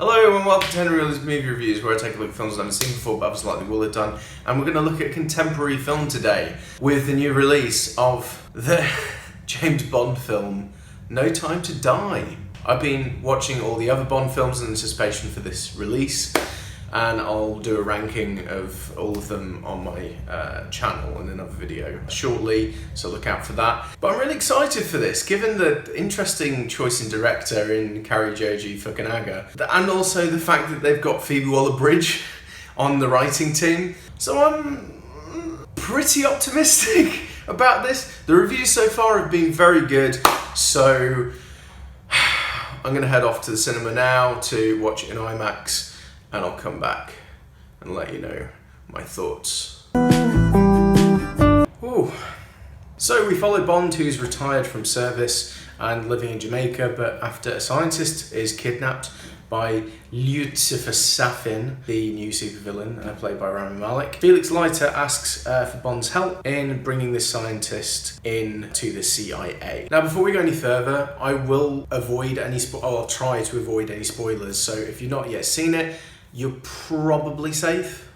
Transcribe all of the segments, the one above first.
Hello and welcome to Henry Willis Movie Reviews, where I take a look at films I've never seen before but others likely will have done. And we're going to look at a contemporary film today with the new release of the James Bond film, No Time to Die. I've been watching all the other Bond films in anticipation for this release, and I'll do a ranking of all of them on my channel in another video shortly, so look out for that. But I'm really excited for this, given the interesting choice in director in Joji Fukunaga, and also the fact that they've got Phoebe Waller-Bridge on the writing team. So I'm pretty optimistic about this. The reviews so far have been very good, so I'm going to head off to the cinema now to watch it in IMAX, and I'll come back and let you know my thoughts. Ooh. So we follow Bond, who's retired from service and living in Jamaica, but after a scientist is kidnapped by Lucifer Safin, the new supervillain played by Rami Malek, Felix Leiter asks for Bond's help in bringing this scientist in to the CIA. Now, before we go any further, I will avoid any I'll try to avoid any spoilers, so if you've not yet seen it, you're probably safe.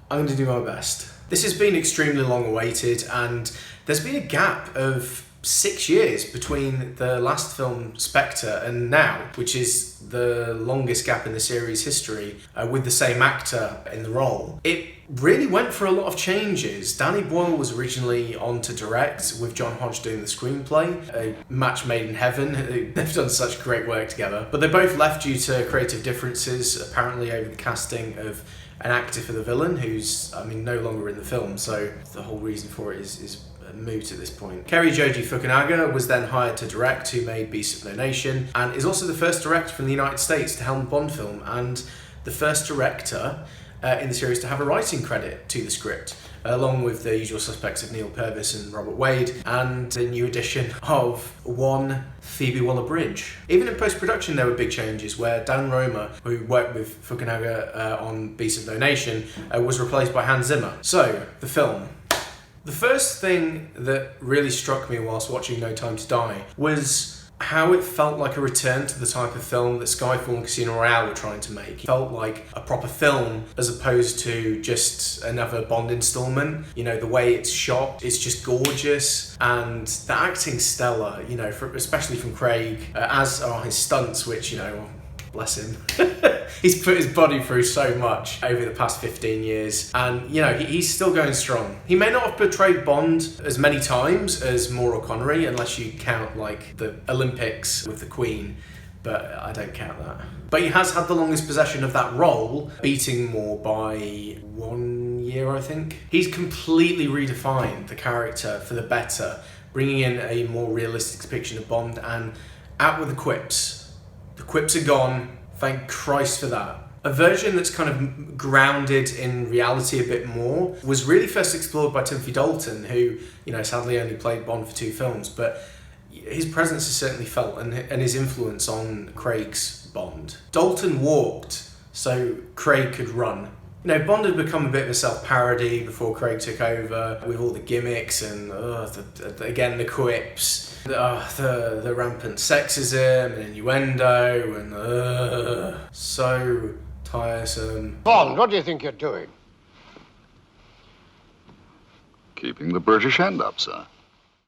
I'm going to do my best. This has been extremely long awaited, and there's been a gap of 6 years between the last film Spectre and now, which is the longest gap in the series history, with the same actor in the role. It really went for a lot of changes. Danny Boyle was originally on to direct, with John Hodge doing the screenplay, a match made in heaven. They've done such great work together, but they both left due to creative differences, apparently over the casting of an actor for the villain who's, no longer in the film, so the whole reason for it is moot at this point. Joji Fukunaga was then hired to direct, who made Beasts of No Nation, and is also the first director from the United States to helm a Bond film, and the first director in the series to have a writing credit to the script, along with the usual suspects of Neil Purvis and Robert Wade, and the new addition of one Phoebe Waller-Bridge. Even in post-production there were big changes, where Dan Roma, who worked with Fukunaga on Beasts of No Nation, was replaced by Hans Zimmer. So, the film. The first thing that really struck me whilst watching No Time to Die was how it felt like a return to the type of film that Skyfall and Casino Royale were trying to make. It felt like a proper film as opposed to just another Bond installment. You know, the way it's shot, it's just gorgeous, and the acting's stellar, especially from Craig, as are his stunts, which, bless him. He's put his body through so much over the past 15 years, and he's still going strong. He may not have portrayed Bond as many times as Maura Connery, unless you count like the Olympics with the Queen, but I don't count that. But he has had the longest possession of that role, beating Moore by 1 year, I think. He's completely redefined the character for the better, bringing in a more realistic depiction of Bond, and out with the quips. The quips are gone. Thank Christ for that. A version that's kind of grounded in reality a bit more was really first explored by Timothy Dalton, who, sadly only played Bond for 2 films, but his presence is certainly felt, and his influence on Craig's Bond. Dalton walked so Craig could run. Bond had become a bit of a self-parody before Craig took over, with all the gimmicks and, the quips. The rampant sexism and innuendo and so tiresome. Bond, what do you think you're doing? Keeping the British hand up, sir.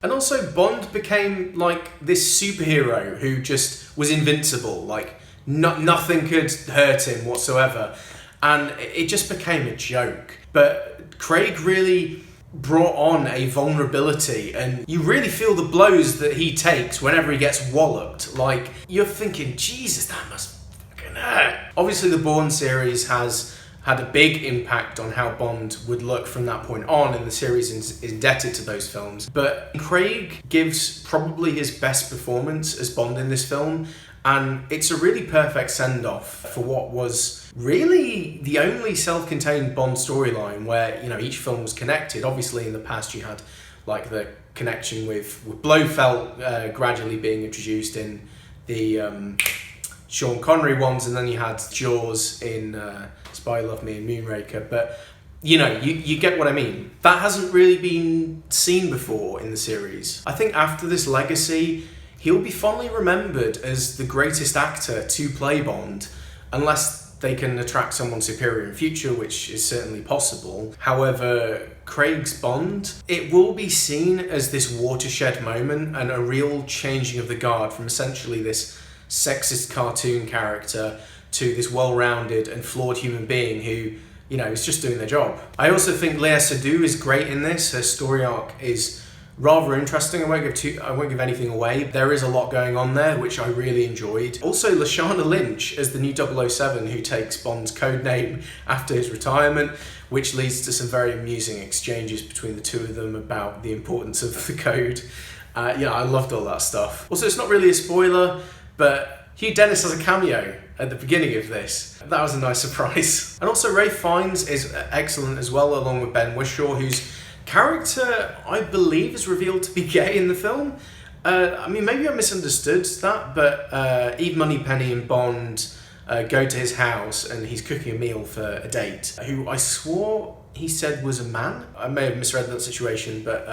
And also Bond became like this superhero who just was invincible, like nothing could hurt him whatsoever, and it just became a joke. But Craig really brought on a vulnerability, and you really feel the blows that he takes whenever he gets walloped. Like, you're thinking, Jesus, that must fucking hurt. Obviously the Bourne series has had a big impact on how Bond would look from that point on, and the series is indebted to those films. But Craig gives probably his best performance as Bond in this film, and it's a really perfect send-off for what was really the only self-contained Bond storyline where, each film was connected. Obviously, in the past, you had, like, the connection with Blofeld gradually being introduced in the Sean Connery ones, and then you had Jaws in Spy Love Me and Moonraker. But, you get what I mean. That hasn't really been seen before in the series. I think after this legacy, he'll be fondly remembered as the greatest actor to play Bond, unless they can attract someone superior in future, which is certainly possible. However, Craig's Bond, it will be seen as this watershed moment and a real changing of the guard from essentially this sexist cartoon character to this well-rounded and flawed human being who, you know, is just doing their job. I also think Léa Seydoux is great in this. Her story arc is rather interesting. I won't give anything away. There is a lot going on there, which I really enjoyed. Also, Lashana Lynch as the new 007 who takes Bond's code name after his retirement, which leads to some very amusing exchanges between the two of them about the importance of the code. I loved all that stuff. Also, it's not really a spoiler, but Hugh Dennis has a cameo at the beginning of this. That was a nice surprise. And also Ralph Fiennes is excellent as well, along with Ben Whishaw, whose character, I believe, is revealed to be gay in the film. Maybe I misunderstood that, but Eve Moneypenny and Bond go to his house and he's cooking a meal for a date, who I swore he said was a man. I may have misread that situation, but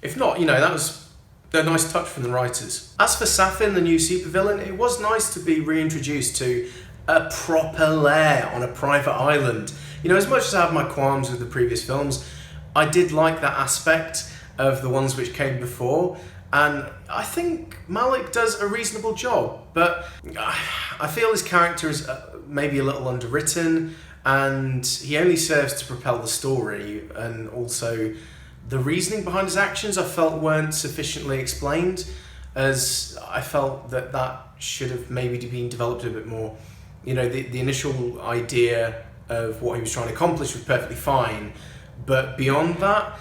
if not, that was a nice touch from the writers. As for Safin, the new supervillain, it was nice to be reintroduced to a proper lair on a private island. As much as I have my qualms with the previous films, I did like that aspect of the ones which came before, and I think Malik does a reasonable job, but I feel his character is maybe a little underwritten, and he only serves to propel the story, and also the reasoning behind his actions I felt weren't sufficiently explained, as I felt that should have maybe been developed a bit more. The initial idea of what he was trying to accomplish was perfectly fine, but beyond that,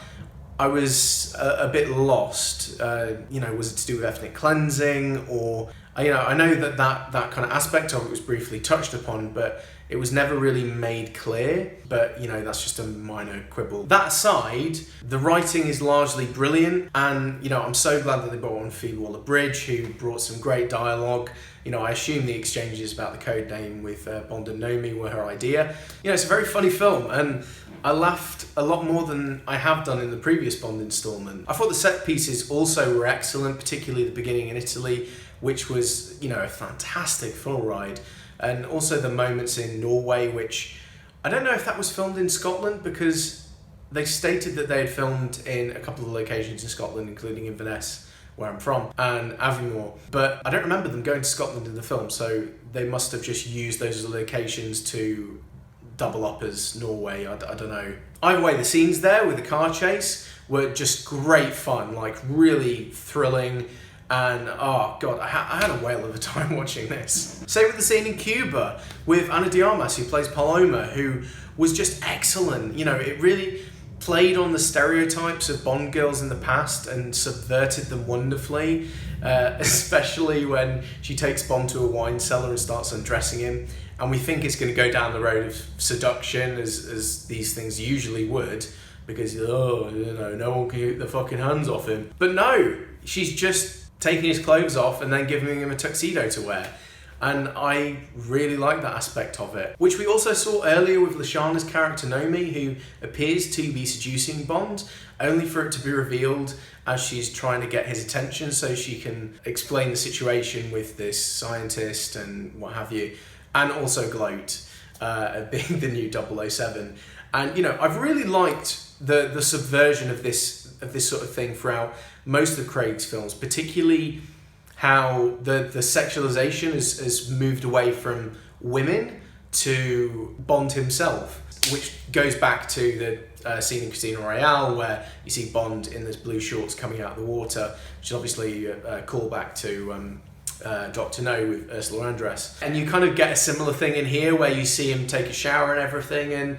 I was a bit lost. Was it to do with ethnic cleansing, or I know that kind of aspect of it was briefly touched upon, but it was never really made clear. But that's just a minor quibble. That aside, the writing is largely brilliant, and I'm so glad that they brought on Phoebe Waller-Bridge, who brought some great dialogue. I assume the exchanges about the code name with Bond and Nomi were her idea. It's a very funny film, and I laughed a lot more than I have done in the previous Bond installment. I thought the set pieces also were excellent, particularly the beginning in Italy, which was, a fantastic full ride. And also the moments in Norway, which I don't know if that was filmed in Scotland, because they stated that they had filmed in a couple of locations in Scotland, including Inverness, where I'm from, and Aviemore. But I don't remember them going to Scotland in the film, so they must have just used those as locations to double up as Norway. I don't know. Either way, the scenes there with the car chase were just great fun, like really thrilling, and oh god, I had a whale of a time watching this. Same with the scene in Cuba with Ana de Armas, who plays Paloma, who was just excellent. It really played on the stereotypes of Bond girls in the past and subverted them wonderfully, especially when she takes Bond to a wine cellar and starts undressing him, and we think it's going to go down the road of seduction, as these things usually would, because no one can get the fucking hands off him. But no, she's just taking his clothes off and then giving him a tuxedo to wear. And I really like that aspect of it, which we also saw earlier with Lashana's character Nomi, who appears to be seducing Bond, only for it to be revealed as she's trying to get his attention so she can explain the situation with this scientist and what have you, and also gloat at being the new 007. And I've really liked the subversion of this sort of thing throughout most of Craig's films, particularly how the sexualization has moved away from women to Bond himself, which goes back to the scene in Casino Royale where you see Bond in those blue shorts coming out of the water, which is obviously a callback to Dr. No with Ursula Andress. And you kind of get a similar thing in here where you see him take a shower and everything, and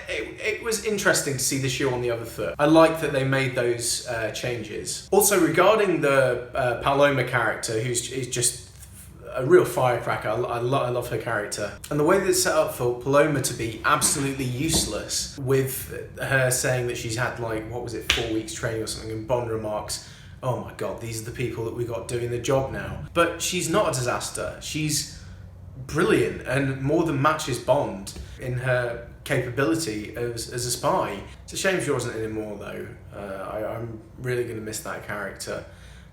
it was interesting to see the shoe on the other foot. I like that they made those changes. Also, regarding the Paloma character, who's just a real firecracker, I love her character. And the way that it's set up for Paloma to be absolutely useless, with her saying that she's had 4 weeks training or something, and Bond remarks, oh my god, these are the people that we got doing the job now. But she's not a disaster. She's brilliant and more than matches Bond in her capability as a spy. It's a shame she wasn't anymore though. I'm really going to miss that character.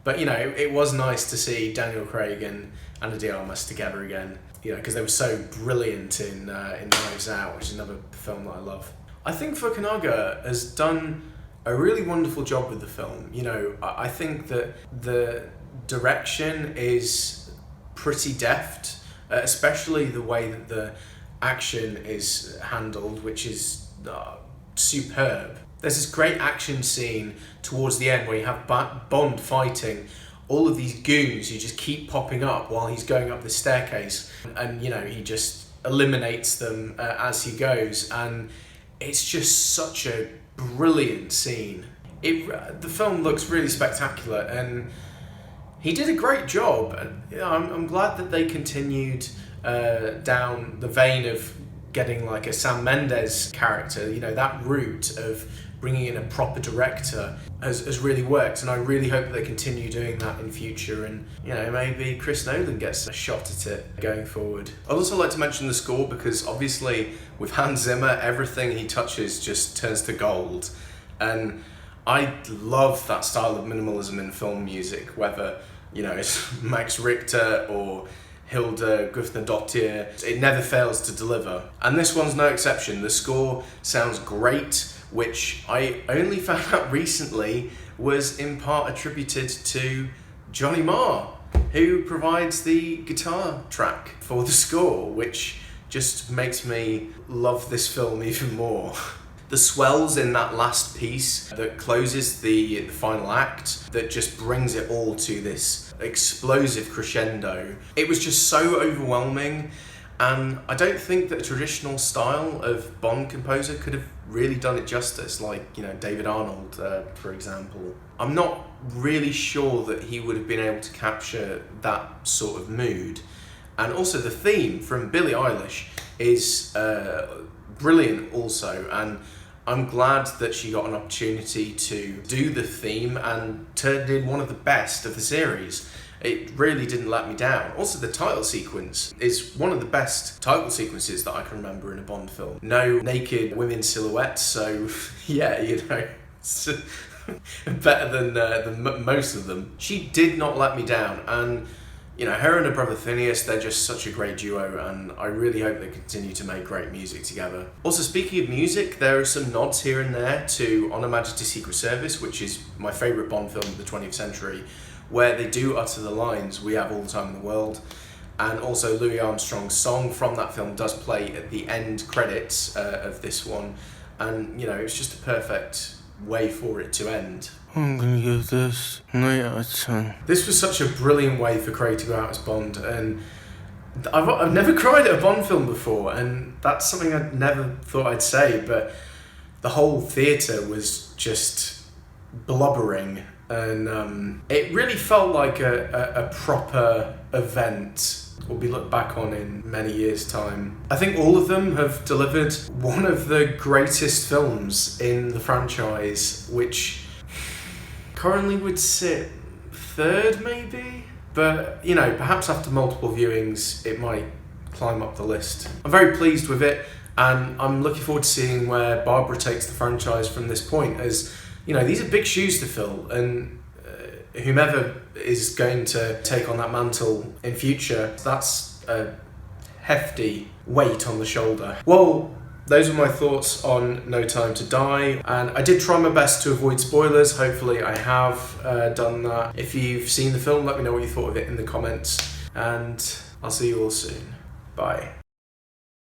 But, you know, it was nice to see Daniel Craig and Ana de Armas together again, you know, because they were so brilliant in Knives Out, which is another film that I love. I think Fukunaga has done a really wonderful job with the film. You know, I think that the direction is pretty deft, especially the way that the action is handled, which is superb. There's this great action scene towards the end where you have Bond fighting all of these goons who just keep popping up while he's going up the staircase, and you know, he just eliminates them as he goes, and it's just such a brilliant scene. The film looks really spectacular, and he did a great job. And you know, I'm glad that they continued down the vein of getting like a Sam Mendes character. You know, that route of bringing in a proper director has really worked, and I really hope that they continue doing that in future, and you know, maybe Chris Nolan gets a shot at it going forward. I'd also like to mention the score, because obviously with Hans Zimmer, everything he touches just turns to gold, and I love that style of minimalism in film music, whether, you know, it's Max Richter or Hilda Guðnadóttir. It never fails to deliver, and this one's no exception. The score sounds great, which I only found out recently was in part attributed to Johnny Marr, who provides the guitar track for the score, which just makes me love this film even more. The swells in that last piece that closes the final act, that just brings it all to this explosive crescendo. It was just so overwhelming, and I don't think that a traditional style of Bond composer could have really done it justice, like, you know, David Arnold, for example. I'm not really sure that he would have been able to capture that sort of mood. And also the theme from Billie Eilish is brilliant also, and I'm glad that she got an opportunity to do the theme and turned in one of the best of the series. It really didn't let me down. Also, the title sequence is one of the best title sequences that I can remember in a Bond film. No naked women silhouettes, so yeah, you know, it's better than most of them. She did not let me down, and you know, her and her brother Phineas, they're just such a great duo, and I really hope they continue to make great music together. Also, speaking of music, there are some nods here and there to On Her Majesty's Secret Service, which is my favourite Bond film of the 20th century, where they do utter the lines, "We have all the time in the world." And also Louis Armstrong's song from that film does play at the end credits of this one, and you know, it's just a perfect way for it to end. I'm gonna give this 9 out of 10. This was such a brilliant way for Craig to go out as Bond, and I've never cried at a Bond film before, and that's something I never thought I'd say, but the whole theatre was just blubbering, and it really felt like a proper event will be looked back on in many years' time. I think all of them have delivered one of the greatest films in the franchise, which currently would sit third maybe, but you know, perhaps after multiple viewings it might climb up the list. I'm very pleased with it, and I'm looking forward to seeing where Barbara takes the franchise from this point, as you know, these are big shoes to fill, and whomever is going to take on that mantle in future, that's a hefty weight on the shoulder. Well, those are my thoughts on No Time to Die, and I did try my best to avoid spoilers. Hopefully I have done that. If you've seen the film, let me know what you thought of it in the comments, and I'll see you all soon. Bye.